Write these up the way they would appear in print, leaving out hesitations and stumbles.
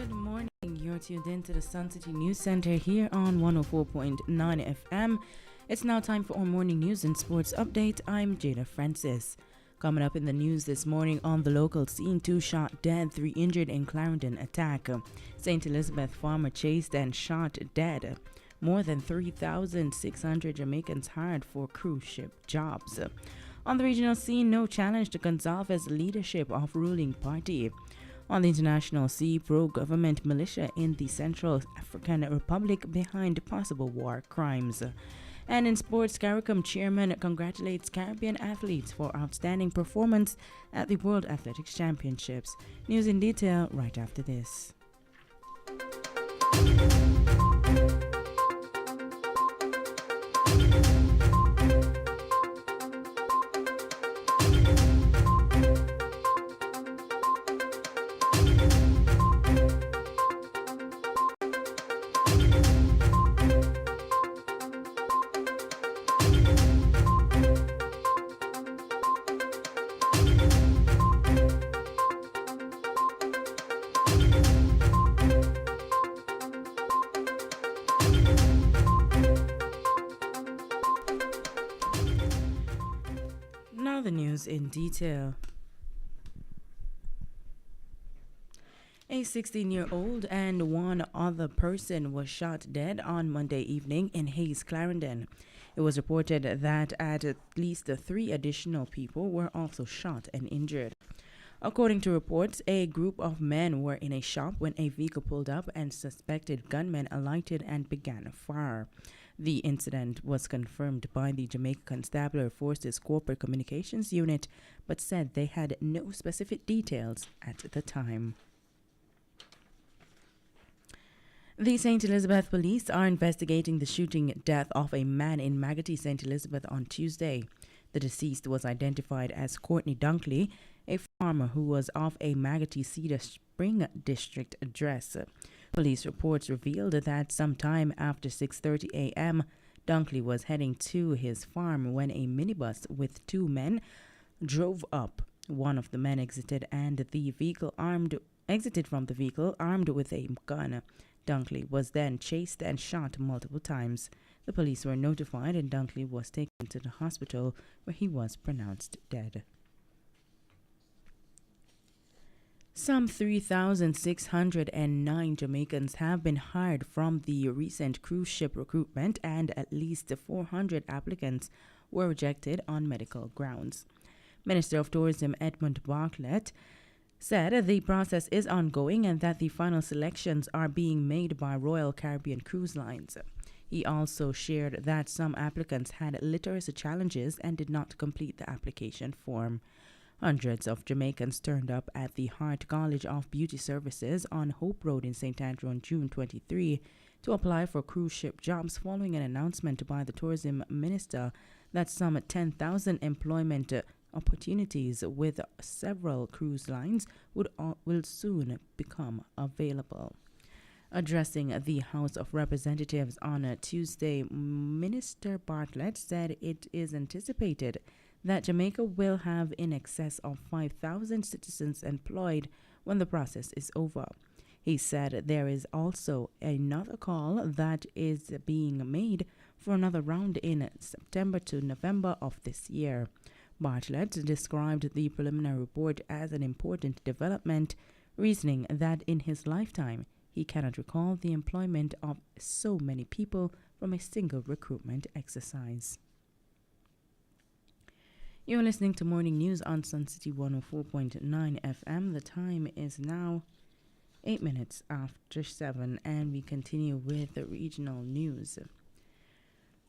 Good morning. You're tuned in to the Suncity News Center here on 104.9 FM. It's now time for our morning news and sports update. I'm Jada Francis. Coming up in the news this morning on the local scene, 2 shot dead, 3 injured in Clarendon attack. St. Elizabeth farmer chased and shot dead. More than 3,600 Jamaicans hired for cruise ship jobs. On the regional scene, no challenge to Gonzalez leadership of ruling party. On the international sea, pro-government militia in the Central African Republic behind possible war crimes. And in sports, CARICOM chairman congratulates Caribbean athletes for outstanding performance at the World Athletics Championships. News in detail right after this. Now the news in detail. A 16-year-old and one other person was shot dead on Monday evening in Hayes, Clarendon. It was reported that at least 3 additional people were also shot and injured. According to reports, a group of men were in a shop when a vehicle pulled up and suspected gunmen alighted and began a fire. The incident was confirmed by the Jamaica Constabulary Force's Corporate Communications Unit, but said they had no specific details at the time. The St. Elizabeth police are investigating the shooting death of a man in Magotty, St. Elizabeth on Tuesday. The deceased was identified as Courtney Dunkley, a farmer who was of a Magotty Cedar Spring District address. Police reports revealed that sometime after 6:30 a.m., Dunkley was heading to his farm when a minibus with 2 men drove up. One of the men exited from the vehicle armed with a gun. Dunkley was then chased and shot multiple times. The police were notified and Dunkley was taken to the hospital where he was pronounced dead. Some 3,609 Jamaicans have been hired from the recent cruise ship recruitment, and at least 400 applicants were rejected on medical grounds. Minister of Tourism Edmund Bartlett said the process is ongoing and that the final selections are being made by Royal Caribbean Cruise Lines. He also shared that some applicants had literacy challenges and did not complete the application form. Hundreds of Jamaicans turned up at the Hart College of Beauty Services on Hope Road in St. Andrew on June 23 to apply for cruise ship jobs following an announcement by the tourism minister that some 10,000 employment opportunities with several cruise lines will soon become available. Addressing the House of Representatives on Tuesday, Minister Bartlett said it is anticipated that Jamaica will have in excess of 5,000 citizens employed when the process is over. He said there is also another call that is being made for another round in September to November of this year. Bartlett described the preliminary report as an important development, reasoning that in his lifetime he cannot recall the employment of so many people from a single recruitment exercise. You're listening to Morning News on Suncity 104.9 FM. The time is now 8 minutes after 7, and we continue with the regional news.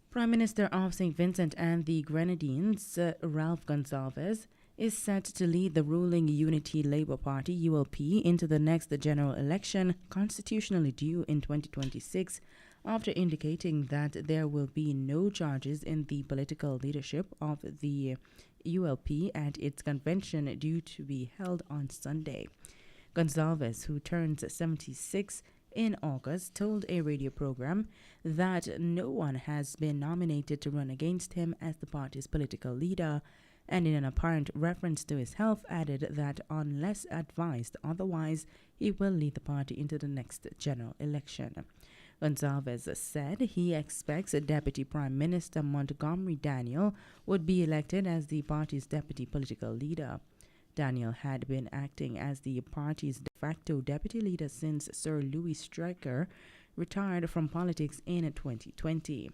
Prime Minister of St. Vincent and the Grenadines, Ralph Gonsalves, is set to lead the ruling Unity Labour Party, ULP, into the next general election, constitutionally due in 2026, after indicating that there will be no charges in the political leadership of the ULP at its convention due to be held on Sunday. Gonsalves, who turns 76 in August, told a radio program that no one has been nominated to run against him as the party's political leader and in an apparent reference to his health added that unless advised otherwise, he will lead the party into the next general election. Gonzalez said he expects Deputy Prime Minister Montgomery Daniel would be elected as the party's deputy political leader. Daniel had been acting as the party's de facto deputy leader since Sir Louis Stryker retired from politics in 2020.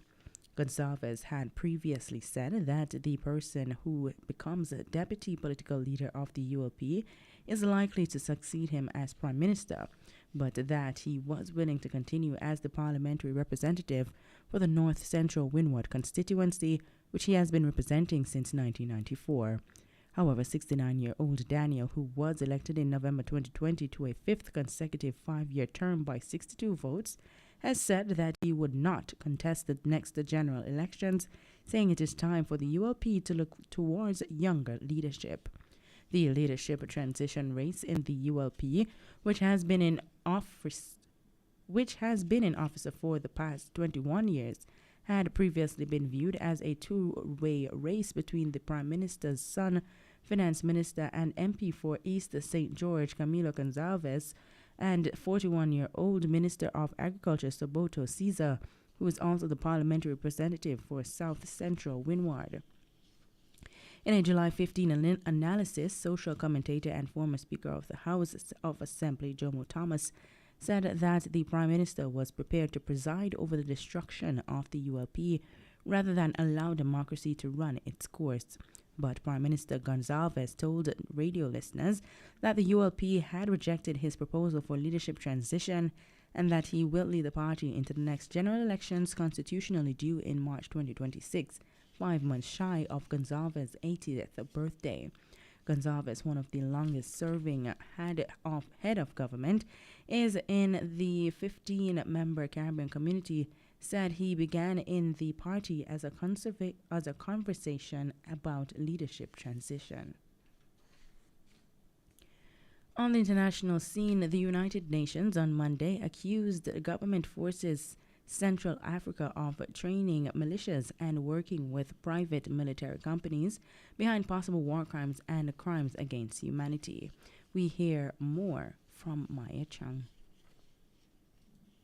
Gonzalez had previously said that the person who becomes a deputy political leader of the ULP is likely to succeed him as Prime Minister, but that he was willing to continue as the parliamentary representative for the North Central Windward constituency, which he has been representing since 1994. However, 69-year-old Daniel, who was elected in November 2020 to a fifth consecutive five-year term by 62 votes, has said that he would not contest the next general elections, saying it is time for the ULP to look towards younger leadership. The leadership transition race in the ULP, which has been in office for the past 21 years, had previously been viewed as a two-way race between the Prime Minister's son, Finance Minister and MP for East St. George, Camilo Gonzalez, and 41-year-old Minister of Agriculture, Soboto Caesar, who is also the parliamentary representative for South Central Windward. In a July 15 analysis, social commentator and former Speaker of the House of Assembly, Jomo Thomas, said that the Prime Minister was prepared to preside over the destruction of the ULP rather than allow democracy to run its course. But Prime Minister Gonzalez told radio listeners that the ULP had rejected his proposal for leadership transition and that he will lead the party into the next general elections constitutionally due in March 2026, 5 months shy of Gonzalez's 80th birthday. Gonzalez, one of the longest-serving head of government, is in the 15-member Caribbean community, said he began in the party as a conversation about leadership transition. On the international scene, the United Nations on Monday accused government forces Central Africa of training militias and working with private military companies behind possible war crimes and crimes against humanity. We hear more from Maya Chung.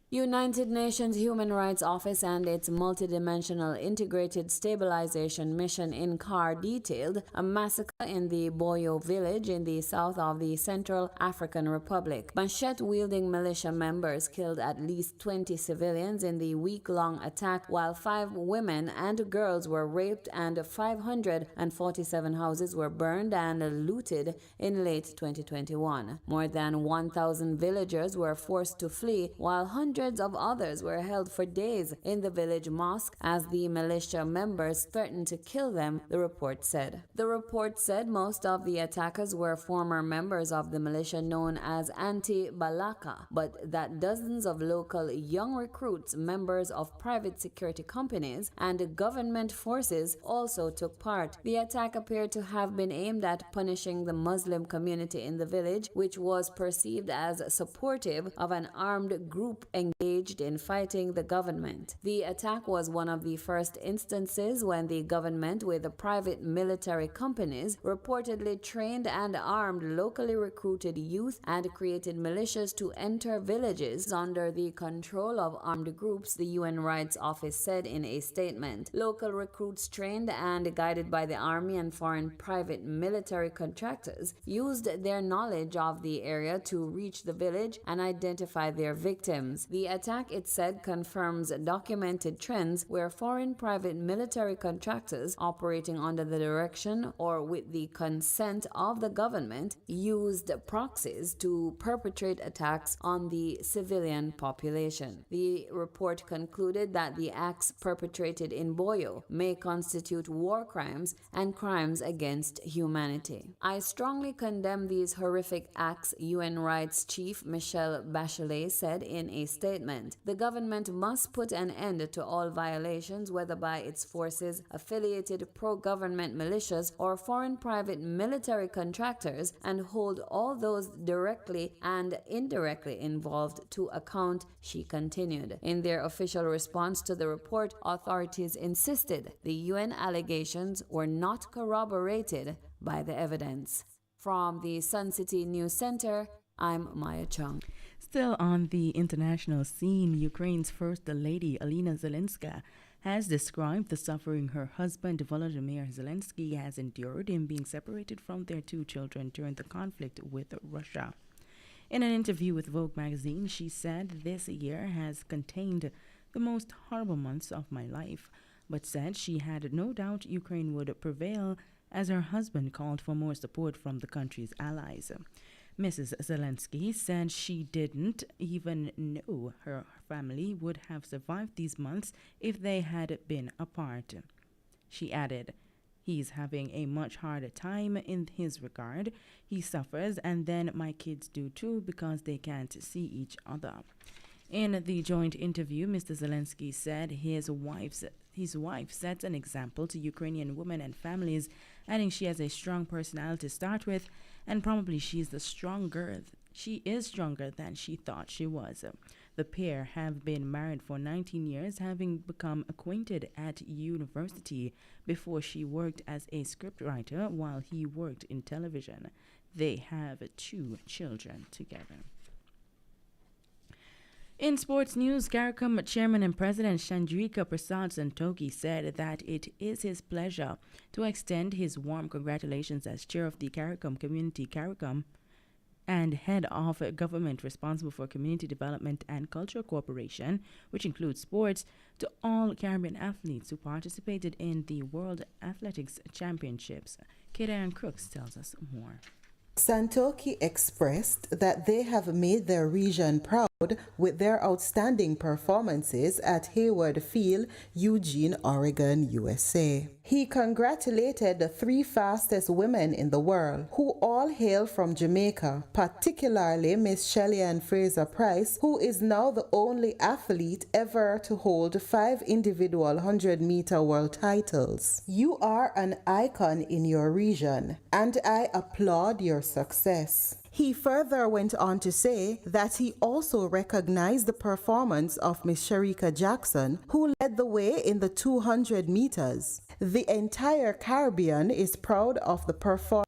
United Nations Human Rights Office and its multidimensional integrated stabilization mission in CAR detailed a massacre in the Boyo village in the south of the Central African Republic. Machete-wielding militia members killed at least 20 civilians in the week-long attack, while 5 women and girls were raped and 547 houses were burned and looted in late 2021. More than 1,000 villagers were forced to flee, while hundreds of others were held for days in the village mosque as the militia members threatened to kill them, the report said. The report said most of the attackers were former members of the militia known as Anti-Balaka, but that dozens of local young recruits, members of private security companies, and government forces also took part. The attack appeared to have been aimed at punishing the Muslim community in the village, which was perceived as supportive of an armed group engaged in fighting the government. The attack was one of the first instances when the government, with the private military companies, reportedly trained and armed locally recruited youth and created militias to enter villages under the control of armed groups, the UN Rights Office said in a statement. Local recruits trained and guided by the army and foreign private military contractors used their knowledge of the area to reach the village and identify their victims. The attack, it said, confirms documented trends where foreign private military contractors operating under the direction or with the consent of the government used proxies to perpetrate attacks on the civilian population. The report concluded that the acts perpetrated in Boyo may constitute war crimes and crimes against humanity. I strongly condemn these horrific acts, UN Rights Chief Michelle Bachelet said in a statement. statement. The government must put an end to all violations, whether by its forces, affiliated pro-government militias, or foreign private military contractors, and hold all those directly and indirectly involved to account, she continued. In their official response to the report, authorities insisted the UN allegations were not corroborated by the evidence. From the Suncity News Center, I'm Maya Chung. Still on the international scene, Ukraine's First Lady, Alina Zelenska, has described the suffering her husband, Volodymyr Zelensky, has endured in being separated from their two children during the conflict with Russia. In an interview with Vogue magazine, she said this year has contained the most horrible months of my life, but said she had no doubt Ukraine would prevail as her husband called for more support from the country's allies. Mrs. Zelensky said she didn't even know her family would have survived these months if they had been apart. She added, "He's having a much harder time in his regard. He suffers, and then my kids do too because they can't see each other." In the joint interview, Mr. Zelensky said his wife sets an example to Ukrainian women and families, adding she has a strong personality to start with, and probably she is stronger than she thought she was. The pair have been married for 19 years, having become acquainted at university before she worked as a scriptwriter while he worked in television. They have 2 children together. In sports news, CARICOM Chairman and President Chandrika Prasad Santokhi said that it is his pleasure to extend his warm congratulations as chair of the CARICOM community CARICOM and head of government responsible for community development and culture cooperation, which includes sports, to all Caribbean athletes who participated in the World Athletics Championships. Kieran Crooks tells us more. Santokhi expressed that they have made their region proud with their outstanding performances at Hayward Field, Eugene, Oregon, USA. He congratulated the 3 fastest women in the world, who all hail from Jamaica, particularly Miss Shelley-Ann Fraser-Price, who is now the only athlete ever to hold 5 individual 100-meter world titles. You are an icon in your region, and I applaud your success. He further went on to say that he also recognized the performance of Miss Sherika Jackson, who led the way in the 200 meters. The entire Caribbean is proud of the performance.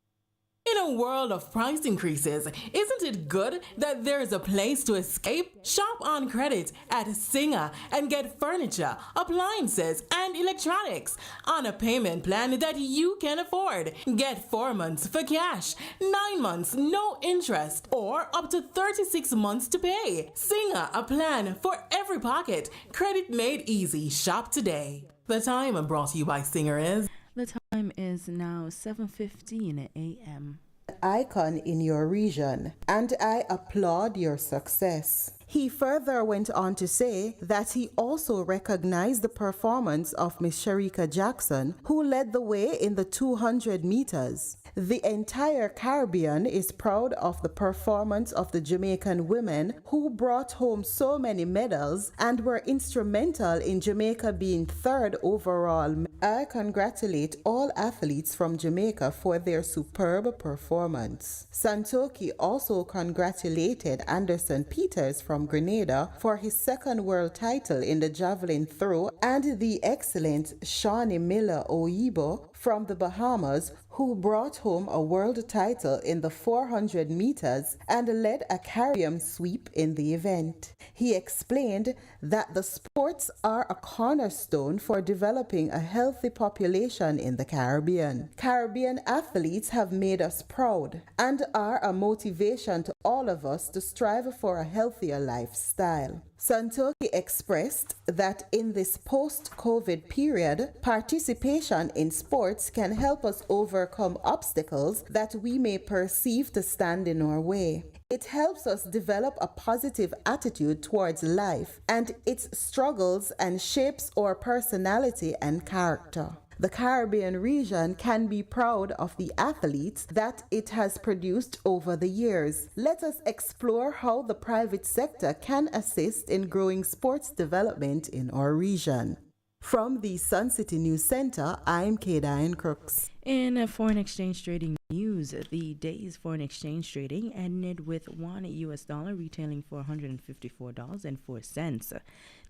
In a world of price increases, isn't it good that there is a place to escape? Shop on credit at Singer and get furniture, appliances, and electronics on a payment plan that you can afford. Get 4 months for cash, 9 months no interest, or up to 36 months to pay. Singer, a plan for every pocket. Credit made easy. Shop today. The time brought to you by Singer is... The time is now 7:15 a.m. Icon in your region, and I applaud your success. He further went on to say that he also recognized the performance of Miss Sherika Jackson, who led the way in the 200 meters. The entire Caribbean is proud of the performance of the Jamaican women who brought home so many medals and were instrumental in Jamaica being 3rd overall. I congratulate all athletes from Jamaica for their superb performance. Santokhi also congratulated Anderson Peters from Grenada for his 2nd world title in the javelin throw, and the excellent Shawnee Miller Oyibo from the Bahamas, who brought home a world title in the 400 meters and led a Caribbean sweep in the event. He explained that the sports are a cornerstone for developing a healthy population in the Caribbean. Caribbean athletes have made us proud and are a motivation to all of us to strive for a healthier lifestyle. Santokhi expressed that in this post-COVID period, participation in sports can help us overcome obstacles that we may perceive to stand in our way. It helps us develop a positive attitude towards life and its struggles and shapes our personality and character. The Caribbean region can be proud of the athletes that it has produced over the years. Let us explore how the private sector can assist in growing sports development in our region. From the Suncity News Center, I'm Kadian Crooks. In foreign exchange trading news, the day's foreign exchange trading ended with $1 retailing for $154.04.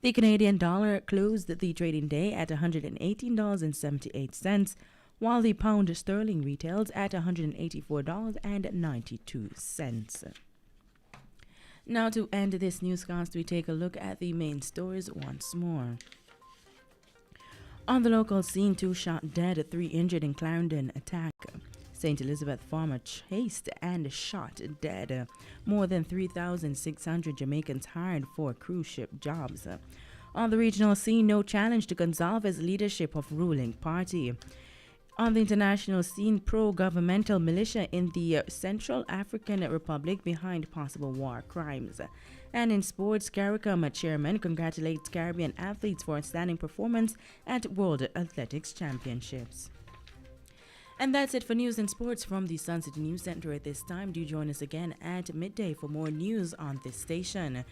The Canadian dollar closed the trading day at $118.78, while the pound sterling retails at $184.92. Now, to end this newscast, we take a look at the main stories once more. On the local scene, 2 shot dead, 3 injured in Clarendon attack. St. Elizabeth farmer chased and shot dead. More than 3,600 Jamaicans hired for cruise ship jobs. On the regional scene, no challenge to Gonzalez's leadership of ruling party. On the international scene, pro-governmental militia in the Central African Republic behind possible war crimes. And in sports, CARICOM chairman congratulates Caribbean athletes for outstanding performance at World Athletics Championships. And that's it for news and sports from the Suncity News Center at this time. Do join us again at midday for more news on this station.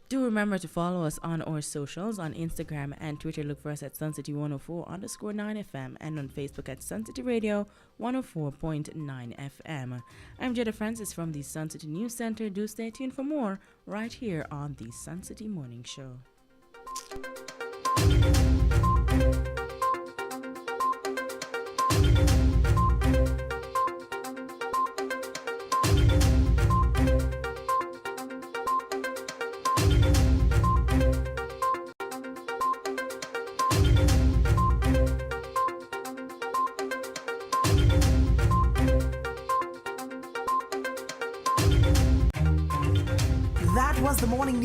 Do remember to follow us on our socials. On Instagram and Twitter, look for us at Suncity104.9 FM and on Facebook at Suncity Radio 104.9 FM. I'm Jetta Francis from the Suncity News Center. Do stay tuned for more right here on the Suncity Morning Show. That was the morning